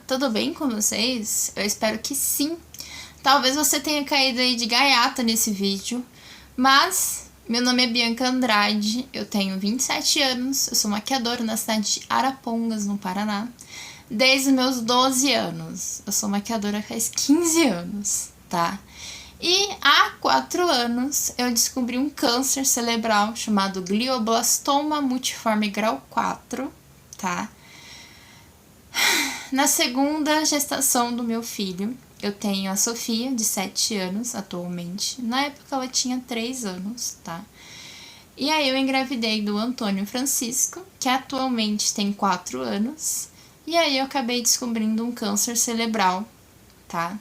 tudo bem com vocês? Eu espero que sim. Talvez você tenha caído aí de gaiata nesse vídeo, mas meu nome é Bianca Andrade, eu tenho 27 anos, eu sou maquiadora na cidade de Arapongas, no Paraná, desde os meus 12 anos. Eu sou maquiadora faz 15 anos, tá? E há 4 anos eu descobri um câncer cerebral chamado glioblastoma multiforme grau 4, tá? Na segunda gestação do meu filho, eu tenho a Sofia, de 7 anos atualmente. Na época ela tinha 3 anos, tá? E aí eu engravidei do Antônio Francisco, que atualmente tem 4 anos. E aí eu acabei descobrindo um câncer cerebral, tá?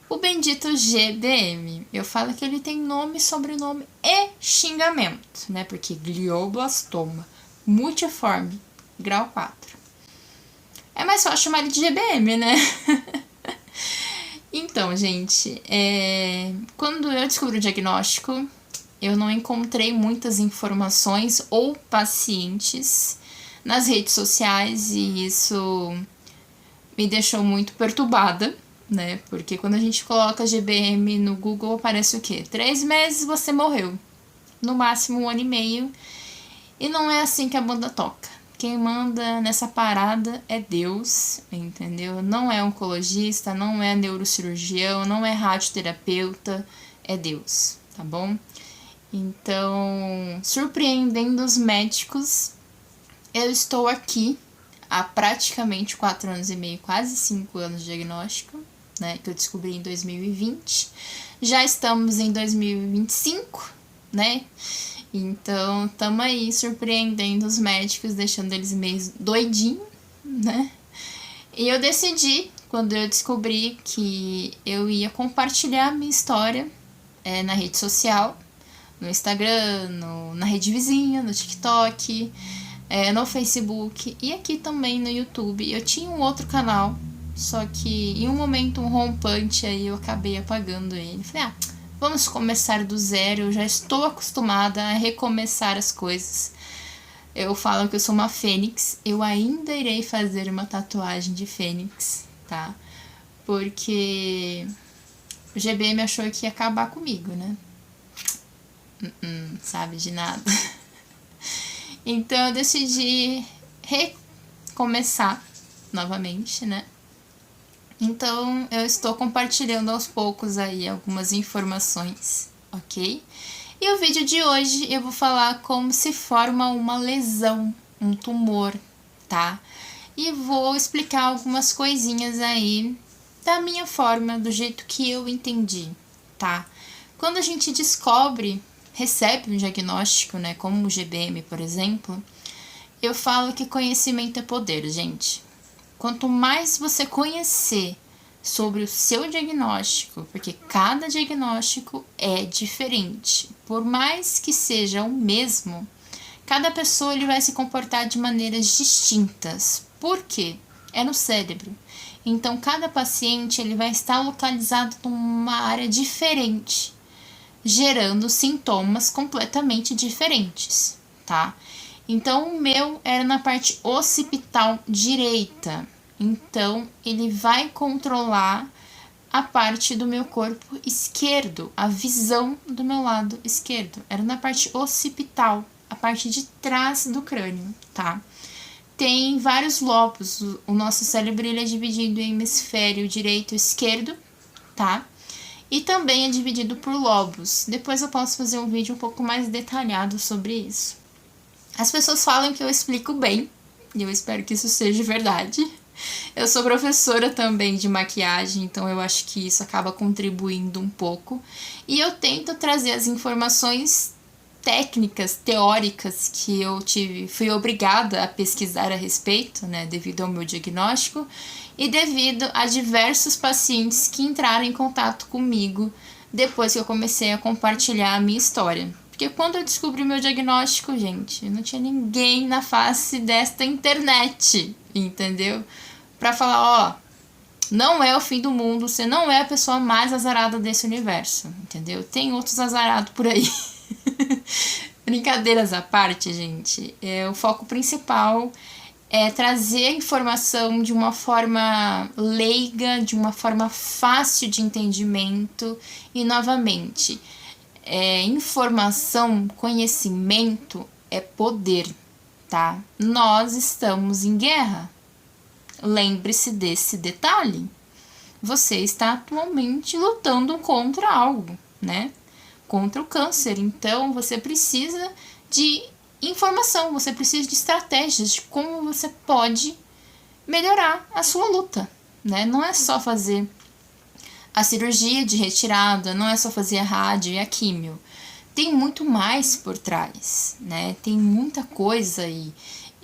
O bendito GBM. Eu falo que ele tem nome, sobrenome e xingamento, né? Porque glioblastoma multiforme grau 4. É mais fácil chamar ele de GBM, né? Então, gente, quando eu descobri o diagnóstico, eu não encontrei muitas informações ou pacientes nas redes sociais e isso me deixou muito perturbada, né? Porque quando a gente coloca GBM no Google, aparece o quê? 3 meses você morreu. No máximo 1 ano e meio. E não é assim que a banda toca. Quem manda nessa parada é Deus, entendeu? Não é oncologista, não é neurocirurgião, não é radioterapeuta, é Deus, tá bom? Então, surpreendendo os médicos, eu estou aqui há praticamente 4 anos e meio, quase 5 anos de diagnóstico, né? Que eu descobri em 2020. Já estamos em 2025, né? Então, estamos aí surpreendendo os médicos, deixando eles meio doidinhos, né? E eu decidi, quando eu descobri que eu ia compartilhar a minha história na rede social, no Instagram, na rede vizinha, no TikTok, no Facebook e aqui também no YouTube. Eu tinha um outro canal, só que em um momento um rompante aí eu acabei apagando ele. Falei, vamos começar do zero, eu já estou acostumada a recomeçar as coisas. Eu falo que eu sou uma fênix, eu ainda irei fazer uma tatuagem de fênix, tá? Porque o GBM achou que ia acabar comigo, né? Sabe de nada. Então eu decidi recomeçar novamente, né? Então, eu estou compartilhando aos poucos aí algumas informações, ok? E o vídeo de hoje eu vou falar como se forma uma lesão, um tumor, tá? E vou explicar algumas coisinhas aí da minha forma, do jeito que eu entendi, tá? Quando a gente recebe um diagnóstico, né, como o GBM, por exemplo, eu falo que conhecimento é poder, gente. Quanto mais você conhecer sobre o seu diagnóstico, porque cada diagnóstico é diferente, por mais que seja o mesmo, cada pessoa ele vai se comportar de maneiras distintas. Por quê? É no cérebro. Então, cada paciente ele vai estar localizado numa área diferente, gerando sintomas completamente diferentes, tá? Então, o meu era na parte occipital direita. Então, ele vai controlar a parte do meu corpo esquerdo, a visão do meu lado esquerdo. Era na parte occipital, a parte de trás do crânio, tá? Tem vários lobos. O nosso cérebro ele é dividido em hemisfério direito e esquerdo, tá? E também é dividido por lobos. Depois eu posso fazer um vídeo um pouco mais detalhado sobre isso. As pessoas falam que eu explico bem, e eu espero que isso seja verdade. Eu sou professora também de maquiagem, então eu acho que isso acaba contribuindo um pouco. E eu tento trazer as informações técnicas, teóricas que eu fui obrigada a pesquisar a respeito, né, devido ao meu diagnóstico e devido a diversos pacientes que entraram em contato comigo depois que eu comecei a compartilhar a minha história. Porque quando eu descobri o meu diagnóstico, gente, não tinha ninguém na face desta internet, entendeu? Pra falar, não é o fim do mundo, você não é a pessoa mais azarada desse universo, entendeu? Tem outros azarados por aí. Brincadeiras à parte, gente, o foco principal trazer a informação de uma forma leiga, de uma forma fácil de entendimento. E, novamente, informação, conhecimento é poder, tá? Nós estamos em guerra. Lembre-se desse detalhe. Você está atualmente lutando contra algo, né? Contra o câncer. Então, você precisa de informação, você precisa de estratégias de como você pode melhorar a sua luta, né? Não é só fazer a cirurgia de retirada, não é só fazer a rádio e a químio. Tem muito mais por trás, né? Tem muita coisa aí.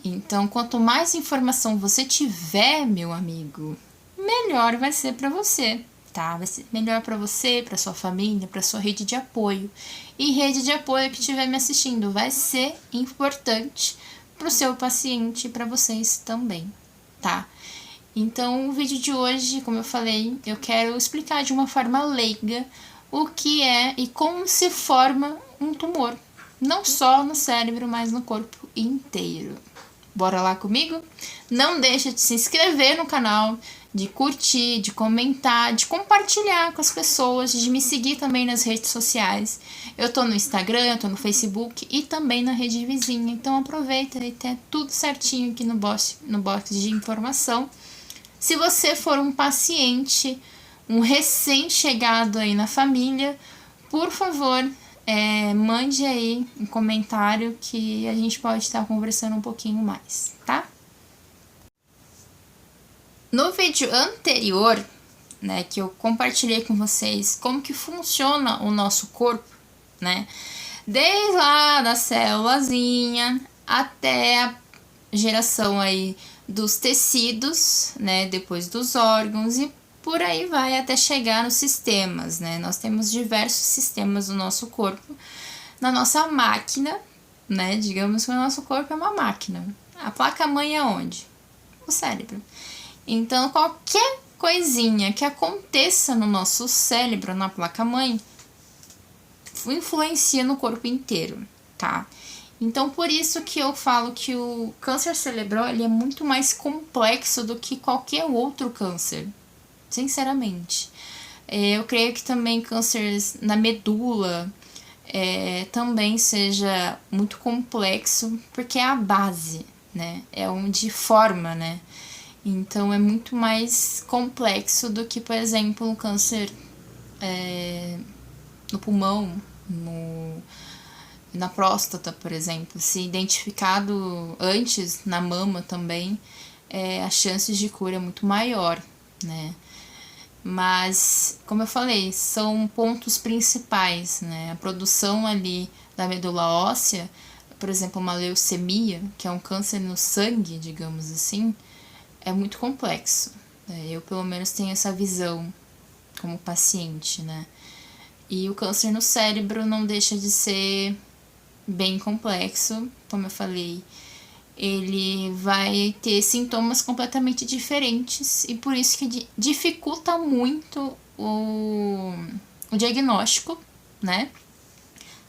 Então, quanto mais informação você tiver, meu amigo, melhor vai ser para você, tá? Vai ser melhor para você, para sua família, para sua rede de apoio. E rede de apoio que estiver me assistindo vai ser importante para o seu paciente e para vocês também, tá? Então, o vídeo de hoje, como eu falei, eu quero explicar de uma forma leiga o que é e como se forma um tumor. Não só no cérebro, mas no corpo inteiro. Bora lá comigo? Não deixa de se inscrever no canal, de curtir, de comentar, de compartilhar com as pessoas, de me seguir também nas redes sociais. Eu tô no Instagram, eu tô no Facebook e também na rede vizinha. Então aproveita e tem tudo certinho aqui no box de informação. Se você for um paciente, um recém-chegado aí na família, por favor, mande aí um comentário que a gente pode estar conversando um pouquinho mais, tá? No vídeo anterior, né, que eu compartilhei com vocês como que funciona o nosso corpo, né? Desde lá da célulazinha até a geração aí dos tecidos, né, depois dos órgãos e por aí vai até chegar nos sistemas, né? Nós temos diversos sistemas no nosso corpo, na nossa máquina, né? Digamos que o nosso corpo é uma máquina. A placa-mãe é onde? O cérebro. Então, qualquer coisinha que aconteça no nosso cérebro, na placa-mãe, influencia no corpo inteiro, tá? Então, por isso que eu falo que o câncer cerebral ele é muito mais complexo do que qualquer outro câncer, sinceramente. Eu creio que também câncer na medula também seja muito complexo, porque é a base, né? É onde forma, né? Então, é muito mais complexo do que, por exemplo, um câncer no pulmão, na próstata, por exemplo. Se identificado antes, na mama também, as chances de cura é muito maior, né? Mas, como eu falei, são pontos principais, né? A produção ali da medula óssea, por exemplo, uma leucemia, que é um câncer no sangue, digamos assim, é muito complexo. Eu, pelo menos, tenho essa visão como paciente, né? E o câncer no cérebro não deixa de ser bem complexo, como eu falei. Ele vai ter sintomas completamente diferentes e por isso que dificulta muito o diagnóstico, né?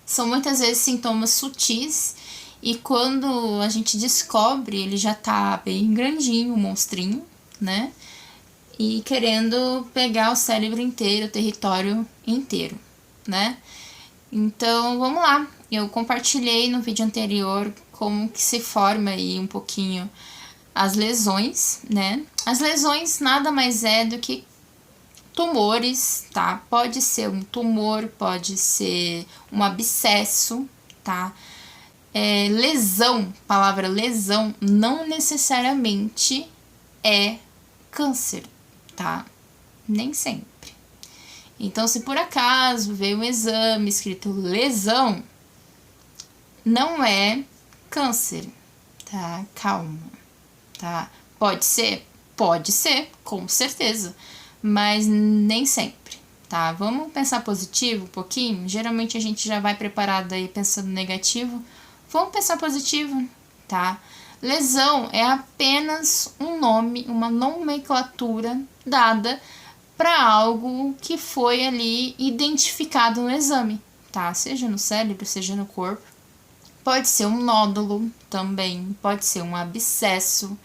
São muitas vezes sintomas sutis e quando a gente descobre, ele já tá bem grandinho, um monstrinho, né? E querendo pegar o cérebro inteiro, o território inteiro, né? Então, vamos lá. Eu compartilhei no vídeo anterior como que se forma aí um pouquinho as lesões, né? As lesões nada mais é do que tumores, tá? Pode ser um tumor, pode ser um abscesso, tá? Lesão, palavra lesão, não necessariamente é câncer, tá? Nem sempre. Então, se por acaso veio um exame escrito lesão, não é câncer, tá? Calma, tá? Pode ser, com certeza, mas nem sempre, tá? Vamos pensar positivo um pouquinho? Geralmente a gente já vai preparado aí pensando negativo. Vamos pensar positivo, tá? Lesão é apenas um nome, uma nomenclatura dada para algo que foi ali identificado no exame, tá? Seja no cérebro, seja no corpo. Pode ser um nódulo também, pode ser um abscesso,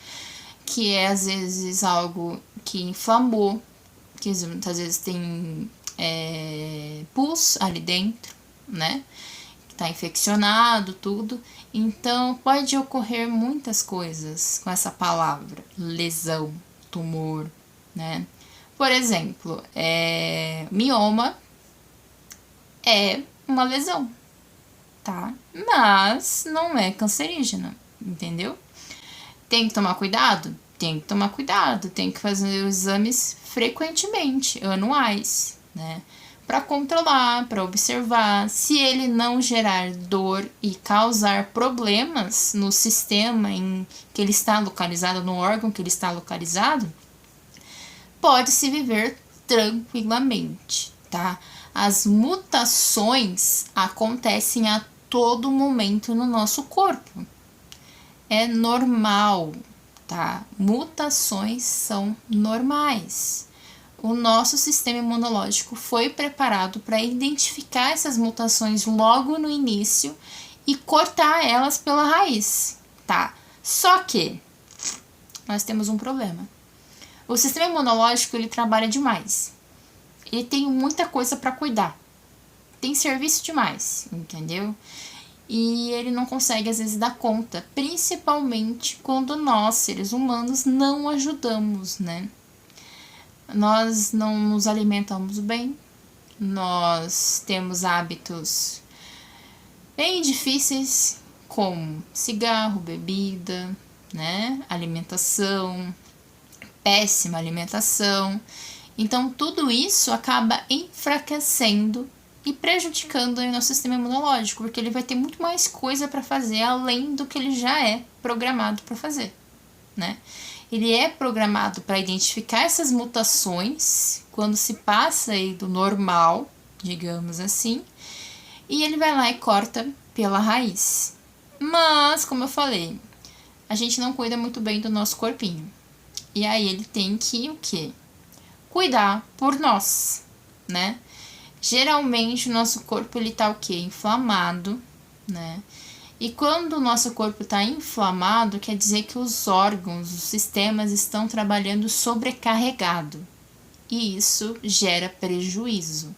que é às vezes algo que inflamou, que muitas vezes tem pus ali dentro, né? Tá infeccionado, tudo. Então, pode ocorrer muitas coisas com essa palavra, lesão, tumor, né? Por exemplo, mioma é uma lesão, tá? Mas não é cancerígena, entendeu? Tem que tomar cuidado? Tem que tomar cuidado, tem que fazer os exames frequentemente, anuais, né? Para controlar, para observar. Se ele não gerar dor e causar problemas no sistema em que ele está localizado, no órgão que ele está localizado, pode-se viver tranquilamente, tá? As mutações acontecem a todo momento no nosso corpo. É normal, tá? Mutações são normais. O nosso sistema imunológico foi preparado para identificar essas mutações logo no início e cortar elas pela raiz, tá? Só que nós temos um problema. O sistema imunológico, ele trabalha demais. Ele tem muita coisa para cuidar. Tem serviço demais, entendeu? E ele não consegue, às vezes, dar conta. Principalmente quando nós, seres humanos, não ajudamos, né? Nós não nos alimentamos bem. Nós temos hábitos bem difíceis, como cigarro, bebida, né? Alimentação, péssima alimentação. Então, tudo isso acaba enfraquecendo e prejudicando o nosso sistema imunológico, porque ele vai ter muito mais coisa para fazer além do que ele já é programado para fazer, né? Ele é programado para identificar essas mutações quando se passa aí do normal, digamos assim, e ele vai lá e corta pela raiz. Mas, como eu falei, a gente não cuida muito bem do nosso corpinho. E aí ele tem que o quê? Cuidar por nós, né? Geralmente o nosso corpo ele tá o quê? Inflamado, né? E quando o nosso corpo está inflamado, quer dizer que os órgãos, os sistemas estão trabalhando sobrecarregado. E isso gera prejuízo.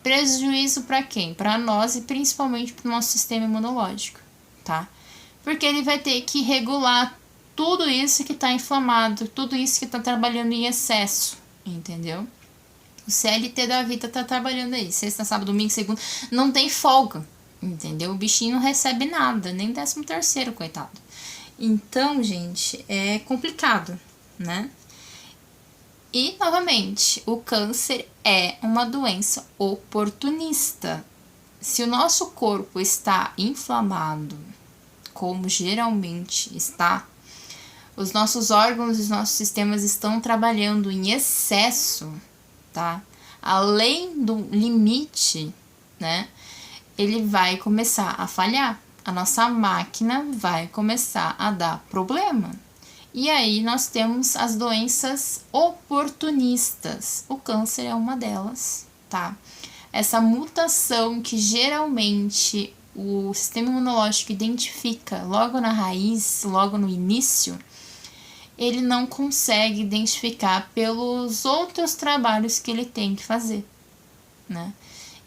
Prejuízo para quem? Para nós e principalmente para o nosso sistema imunológico, tá? Porque ele vai ter que regular tudo isso que está inflamado, tudo isso que está trabalhando em excesso, entendeu? O CLT da vida está trabalhando aí, sexta, sábado, domingo, segunda, não tem folga, entendeu? O bichinho não recebe nada, nem 13º, coitado. Então, gente, é complicado, né? E, novamente, o câncer é uma doença oportunista. Se o nosso corpo está inflamado, como geralmente está, os nossos órgãos e os nossos sistemas estão trabalhando em excesso, tá? Além do limite, né? Ele vai começar a falhar. A nossa máquina vai começar a dar problema. E aí nós temos as doenças oportunistas. O câncer é uma delas, tá? Essa mutação que geralmente o sistema imunológico identifica logo na raiz, logo no início, ele não consegue identificar pelos outros trabalhos que ele tem que fazer, né?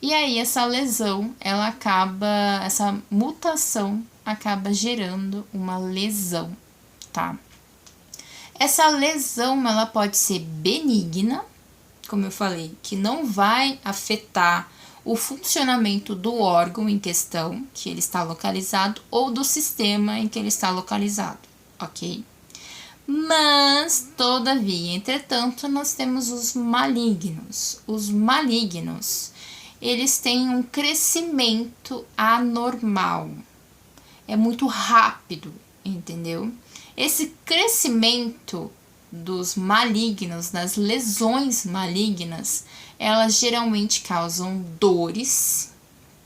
E aí essa lesão, essa mutação acaba gerando uma lesão, tá? Essa lesão, ela pode ser benigna, como eu falei, que não vai afetar o funcionamento do órgão em questão, que ele está localizado, ou do sistema em que ele está localizado, ok? Mas, todavia, entretanto, nós temos os malignos. Os malignos, eles têm um crescimento anormal. É muito rápido, entendeu? Esse crescimento dos malignos, das lesões malignas, elas geralmente causam dores,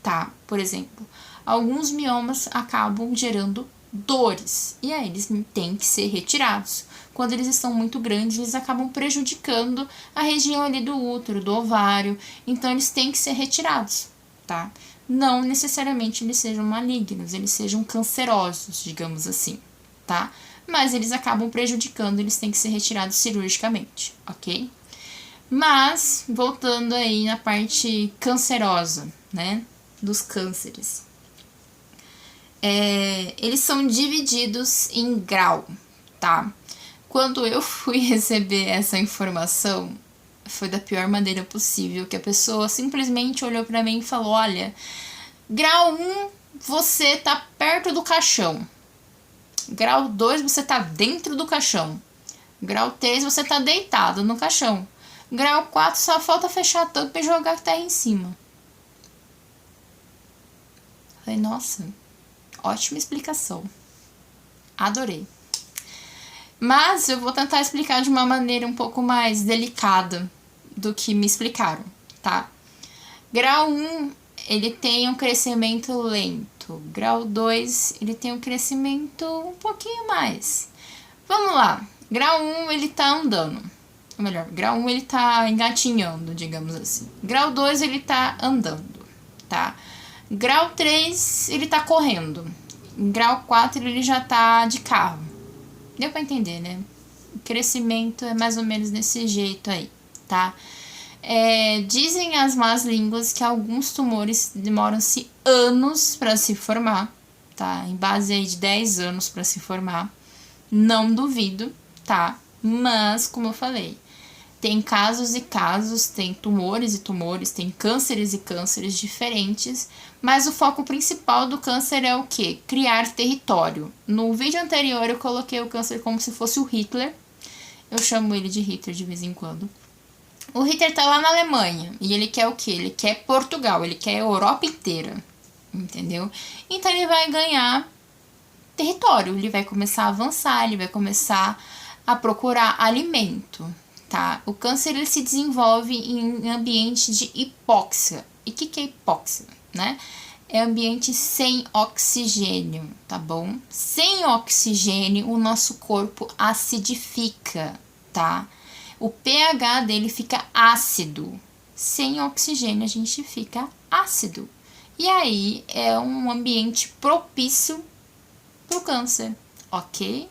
tá? Por exemplo, alguns miomas acabam gerando dores, e aí eles têm que ser retirados. Quando eles estão muito grandes, eles acabam prejudicando a região ali do útero, do ovário, então eles têm que ser retirados, tá? não necessariamente eles sejam malignos, eles sejam cancerosos, digamos assim, tá? Mas eles acabam prejudicando, eles têm que ser retirados cirurgicamente, ok? Mas, voltando aí na parte cancerosa, né, dos cânceres. Eles são divididos em grau, tá? Quando eu fui receber essa informação, foi da pior maneira possível, que a pessoa simplesmente olhou pra mim e falou, olha, grau 1, você tá perto do caixão. Grau 2, você tá dentro do caixão. Grau 3, você tá deitado no caixão. Grau 4, só falta fechar a tampa e jogar a terra em cima. Falei, nossa, ótima explicação. Adorei. Mas eu vou tentar explicar de uma maneira um pouco mais delicada do que me explicaram, tá? Grau 1, ele tem um crescimento lento. Grau 2, ele tem um crescimento um pouquinho mais. Vamos lá. Grau 1, ele tá andando. Ou melhor, grau 1, ele tá engatinhando, digamos assim. Grau 2, ele tá andando, tá? Grau 3, ele tá correndo. Grau 4, ele já tá de carro. Deu pra entender, né? O crescimento é mais ou menos desse jeito aí, tá? Dizem as más línguas que alguns tumores demoram-se anos para se formar, tá? Em base aí de 10 anos para se formar. Não duvido, tá? Mas, como eu falei, tem casos e casos, tem tumores e tumores, tem cânceres e cânceres diferentes, mas o foco principal do câncer é o quê? Criar território. No vídeo anterior eu coloquei o câncer como se fosse o Hitler. Eu chamo ele de Hitler de vez em quando. O Hitler tá lá na Alemanha e ele quer o quê? Ele quer Portugal, ele quer a Europa inteira, entendeu? Então ele vai ganhar território, ele vai começar a avançar, ele vai começar a procurar alimento, tá? O câncer ele se desenvolve em ambiente de hipóxia. E o que é hipóxia, né? É ambiente sem oxigênio, tá bom? Sem oxigênio, o nosso corpo acidifica, tá? O pH dele fica ácido. Sem oxigênio, a gente fica ácido. E aí, é um ambiente propício para o câncer, ok?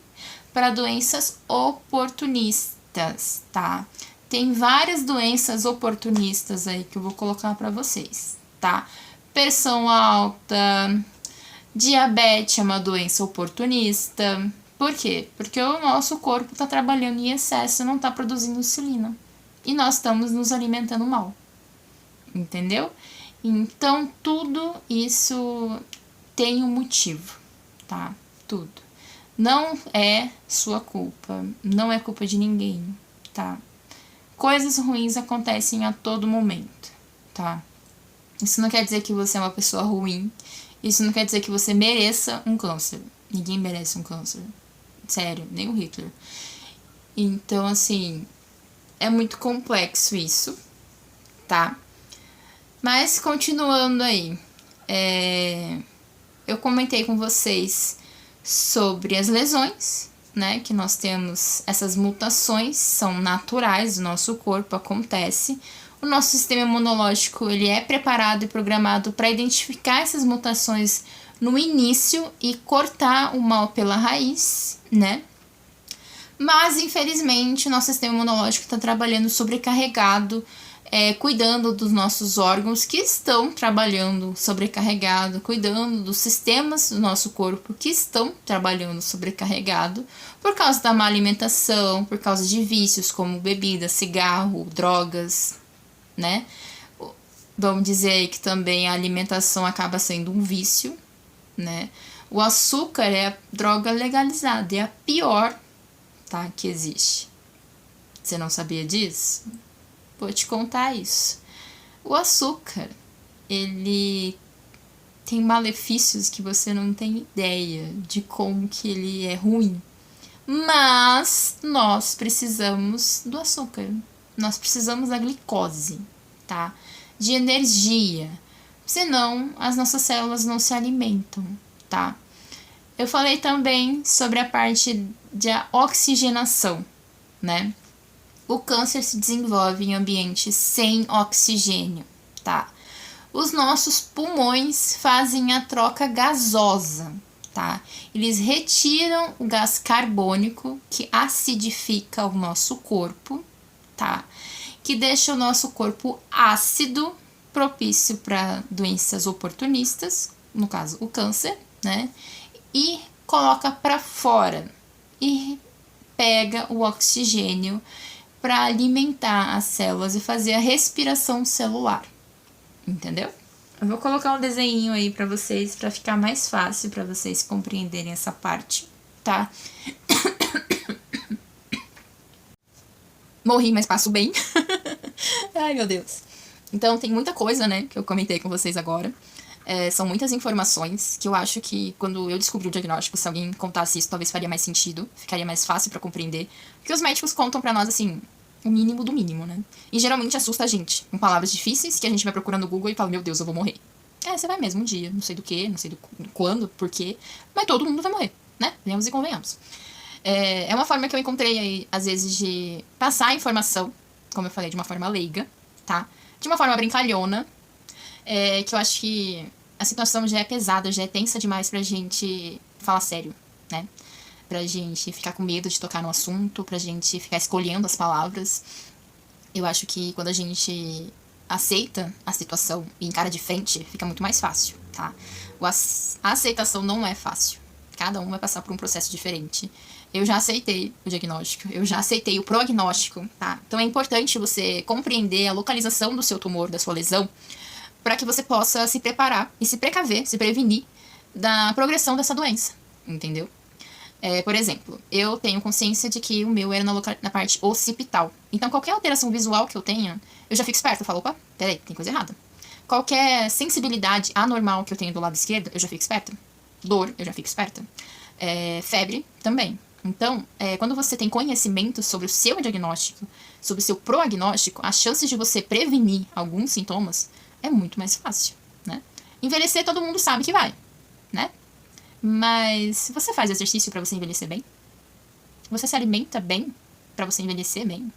Para doenças oportunistas, tá? Tem várias doenças oportunistas aí que eu vou colocar para vocês, tá? Pressão alta, diabetes é uma doença oportunista. Por quê? Porque o nosso corpo está trabalhando em excesso e não está produzindo insulina. E nós estamos nos alimentando mal. Entendeu? Então, tudo isso tem um motivo, tá? Tudo. Não é sua culpa. Não é culpa de ninguém, tá? Coisas ruins acontecem a todo momento, tá? Isso não quer dizer que você é uma pessoa ruim. Isso não quer dizer que você mereça um câncer. Ninguém merece um câncer. Sério, nem o Hitler. Então, assim, é muito complexo isso, tá? Mas, continuando aí, eu comentei com vocês sobre as lesões, né? Que nós temos essas mutações, são naturais do nosso corpo, acontece. O nosso sistema imunológico, ele é preparado e programado para identificar essas mutações no início e cortar o mal pela raiz, né? Mas, infelizmente, o nosso sistema imunológico está trabalhando sobrecarregado, cuidando dos nossos órgãos que estão trabalhando sobrecarregado, cuidando dos sistemas do nosso corpo que estão trabalhando sobrecarregado por causa da má alimentação, por causa de vícios como bebida, cigarro, drogas, né? Vamos dizer aí que também a alimentação acaba sendo um vício, né? O açúcar é a droga legalizada, é a pior, tá, que existe. Você não sabia disso? Vou te contar isso. O açúcar, ele tem malefícios que você não tem ideia de como que ele é ruim. Mas nós precisamos do açúcar. Nós precisamos da glicose, tá? De energia. Senão, as nossas células não se alimentam, tá? Eu falei também sobre a parte da oxigenação, né? O câncer se desenvolve em ambientes sem oxigênio, tá? Os nossos pulmões fazem a troca gasosa, tá? Eles retiram o gás carbônico que acidifica o nosso corpo, tá? Que deixa o nosso corpo ácido, propício para doenças oportunistas, no caso o câncer, né? E coloca para fora e pega o oxigênio para alimentar as células e fazer a respiração celular. Entendeu? Eu vou colocar um desenho aí pra vocês, pra ficar mais fácil pra vocês compreenderem essa parte, tá? Morri, mas passo bem. Ai, meu Deus. Então, tem muita coisa, né, que eu comentei com vocês agora. São muitas informações que eu acho que, quando eu descobri o diagnóstico, se alguém contasse isso, talvez faria mais sentido, ficaria mais fácil pra compreender. Porque os médicos contam pra nós, assim, o mínimo do mínimo, né? E geralmente assusta a gente, com palavras difíceis que a gente vai procurar no Google e fala, meu Deus, eu vou morrer. Você vai mesmo um dia, não sei do que, não sei do quando, por quê, mas todo mundo vai morrer, né? Venhamos e convenhamos. É uma forma que eu encontrei aí, às vezes, de passar a informação, como eu falei, de uma forma leiga, tá? De uma forma brincalhona, que eu acho que a situação já é pesada, já é tensa demais pra gente falar sério, né? Pra gente ficar com medo de tocar no assunto, pra gente ficar escolhendo as palavras. Eu acho que quando a gente aceita a situação e encara de frente, fica muito mais fácil, tá? A aceitação não é fácil. Cada um vai passar por um processo diferente. Eu já aceitei o diagnóstico, eu já aceitei o prognóstico, tá? Então é importante você compreender a localização do seu tumor, da sua lesão, para que você possa se preparar e se precaver, se prevenir da progressão dessa doença, entendeu? Por exemplo, eu tenho consciência de que o meu era na parte occipital. Então, qualquer alteração visual que eu tenha, eu já fico esperta. Eu falo, opa, peraí, tem coisa errada. Qualquer sensibilidade anormal que eu tenho do lado esquerdo, eu já fico esperta. Dor, eu já fico esperta. Febre, também. Então, quando você tem conhecimento sobre o seu diagnóstico, sobre o seu prognóstico, a chance de você prevenir alguns sintomas é muito mais fácil, né? Envelhecer, todo mundo sabe que vai, né? Mas você faz exercício para você envelhecer bem? Você se alimenta bem para você envelhecer bem?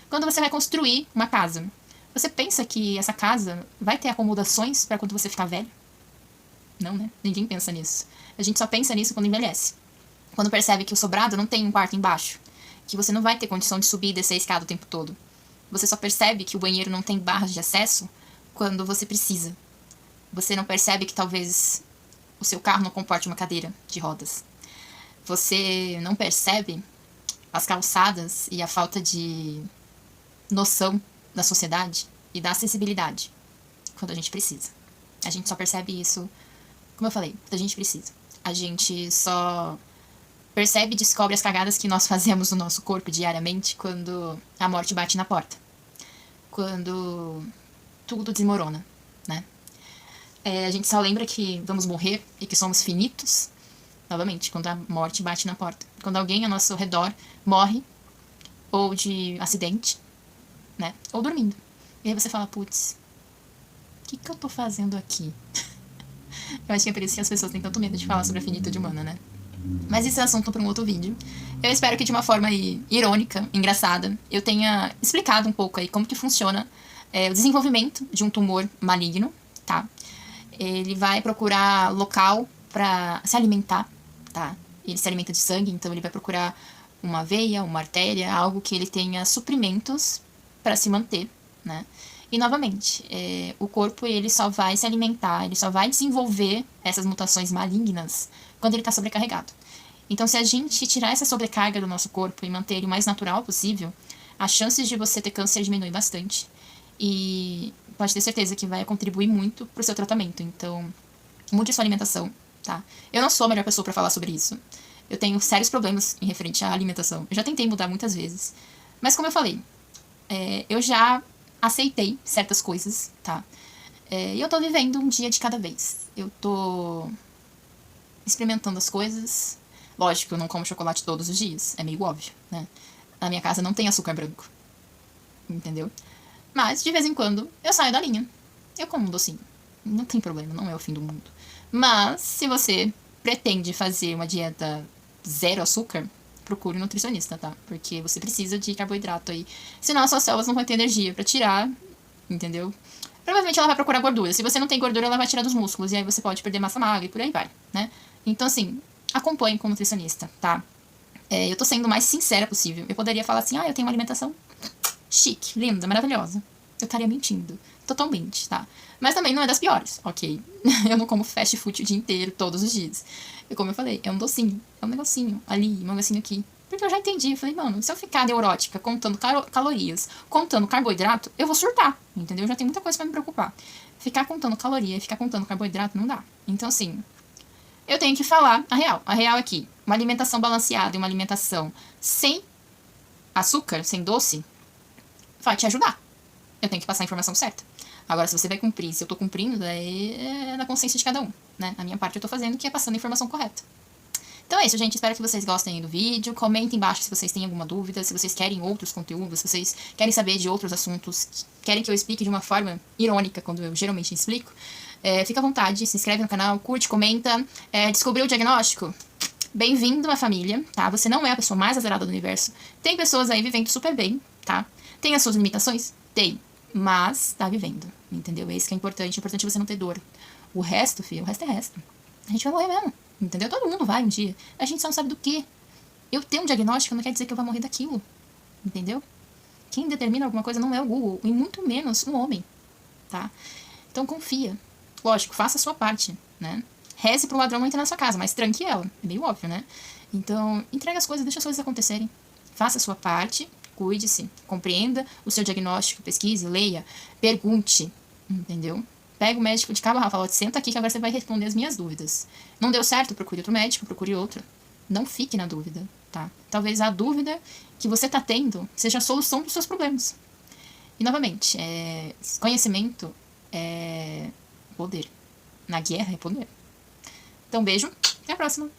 Quando você vai construir uma casa, você pensa que essa casa vai ter acomodações para quando você ficar velho? Não, né? Ninguém pensa nisso. A gente só pensa nisso quando envelhece. Quando percebe que o sobrado não tem um quarto embaixo, que você não vai ter condição de subir e descer a escada o tempo todo. Você só percebe que o banheiro não tem barras de acesso quando você precisa. Você não percebe que talvez o seu carro não comporte uma cadeira de rodas. Você não percebe as calçadas e a falta de noção da sociedade e da acessibilidade quando a gente precisa. A gente só percebe isso, como eu falei, quando a gente precisa. A gente só percebe e descobre as cagadas que nós fazemos no nosso corpo diariamente quando a morte bate na porta. Quando tudo desmorona, né? A gente só lembra que vamos morrer e que somos finitos, novamente, quando a morte bate na porta. Quando alguém ao nosso redor morre, ou de acidente, né? Ou dormindo. E aí você fala, putz, o que eu tô fazendo aqui? Eu acho que é por isso que as pessoas têm tanto medo de falar sobre a finitude humana, né? Mas isso é assunto para um outro vídeo. Eu espero que de uma forma aí, irônica, engraçada, eu tenha explicado um pouco aí como que funciona o desenvolvimento de um tumor maligno, tá? Ele vai procurar local para se alimentar, tá? Ele se alimenta de sangue, então ele vai procurar uma veia, uma artéria, algo que ele tenha suprimentos para se manter, né? E, novamente, o corpo ele só vai se alimentar, ele só vai desenvolver essas mutações malignas quando ele está sobrecarregado. Então, se a gente tirar essa sobrecarga do nosso corpo e manter ele o mais natural possível, as chances de você ter câncer diminuem bastante. E pode ter certeza que vai contribuir muito pro seu tratamento. Então, mude sua alimentação, tá? Eu não sou a melhor pessoa para falar sobre isso. Eu tenho sérios problemas em referente à alimentação. Eu já tentei mudar muitas vezes. Mas, como eu falei, eu já aceitei certas coisas, tá? E eu tô vivendo um dia de cada vez. Eu tô experimentando as coisas. Lógico, eu não como chocolate todos os dias. É meio óbvio, né? Na minha casa não tem açúcar branco. Entendeu? Mas, de vez em quando, eu saio da linha. Eu como um docinho. Não tem problema, não é o fim do mundo. Mas, se você pretende fazer uma dieta zero açúcar, procure um nutricionista, tá? Porque você precisa de carboidrato aí. Senão as suas células não vão ter energia pra tirar, entendeu? provavelmente ela vai procurar gordura. Se você não tem gordura, ela vai tirar dos músculos. E aí você pode perder massa magra e por aí vai, né? Então, assim, acompanhe com o nutricionista, tá? Eu tô sendo o mais sincera possível. Eu poderia falar assim, eu tenho uma alimentação chique, linda, maravilhosa. Eu estaria mentindo. Totalmente, tá? Mas também não é das piores, ok? Eu não como fast food o dia inteiro, todos os dias. E como eu falei, é um docinho, é um negocinho ali, um negocinho aqui. Porque eu já entendi, eu falei, mano, se eu ficar neurótica contando calorias, contando carboidrato, eu vou surtar, entendeu? Já tem muita coisa pra me preocupar. Ficar contando caloria, ficar contando carboidrato, não dá. Então, assim, eu tenho que falar a real. A real é que uma alimentação balanceada e uma alimentação sem açúcar, sem doce, vai te ajudar. Eu tenho que passar a informação certa. Agora, se você vai cumprir, se eu tô cumprindo, daí é na consciência de cada um, né? A minha parte eu tô fazendo, que é passando a informação correta. Então é isso, gente. Espero que vocês gostem do vídeo. Comentem embaixo se vocês têm alguma dúvida, se vocês querem outros conteúdos, se vocês querem saber de outros assuntos, querem que eu explique de uma forma irônica, quando eu geralmente explico. Fica à vontade, se inscreve no canal, curte, comenta. Descobriu o diagnóstico? Bem-vindo à família, tá? Você não é a pessoa mais azarada do universo. Tem pessoas aí vivendo super bem, tá? Tem as suas limitações? Tem. Mas tá vivendo, entendeu? É isso que é importante. É importante você não ter dor. O resto, filho, o resto é resto. A gente vai morrer mesmo, entendeu? Todo mundo vai um dia. A gente só não sabe do quê. Eu ter um diagnóstico não quer dizer que eu vou morrer daquilo, entendeu? Quem determina alguma coisa não é o Google, e muito menos um homem, tá? Então confia. Lógico, faça a sua parte, né? Reze pro ladrão não entrar na sua casa, mas tranque ela. É meio óbvio, né? Então, entrega as coisas, deixa as coisas acontecerem. Faça a sua parte, cuide-se, compreenda o seu diagnóstico, pesquise, leia, pergunte, entendeu? Pega o médico de cabo a rabo, fala, senta aqui que agora você vai responder as minhas dúvidas. Não deu certo? Procure outro médico, procure outro. Não fique na dúvida, tá? Talvez a dúvida que você tá tendo seja a solução dos seus problemas. E, novamente, conhecimento é poder. Na guerra é poder. Então, beijo. Até a próxima.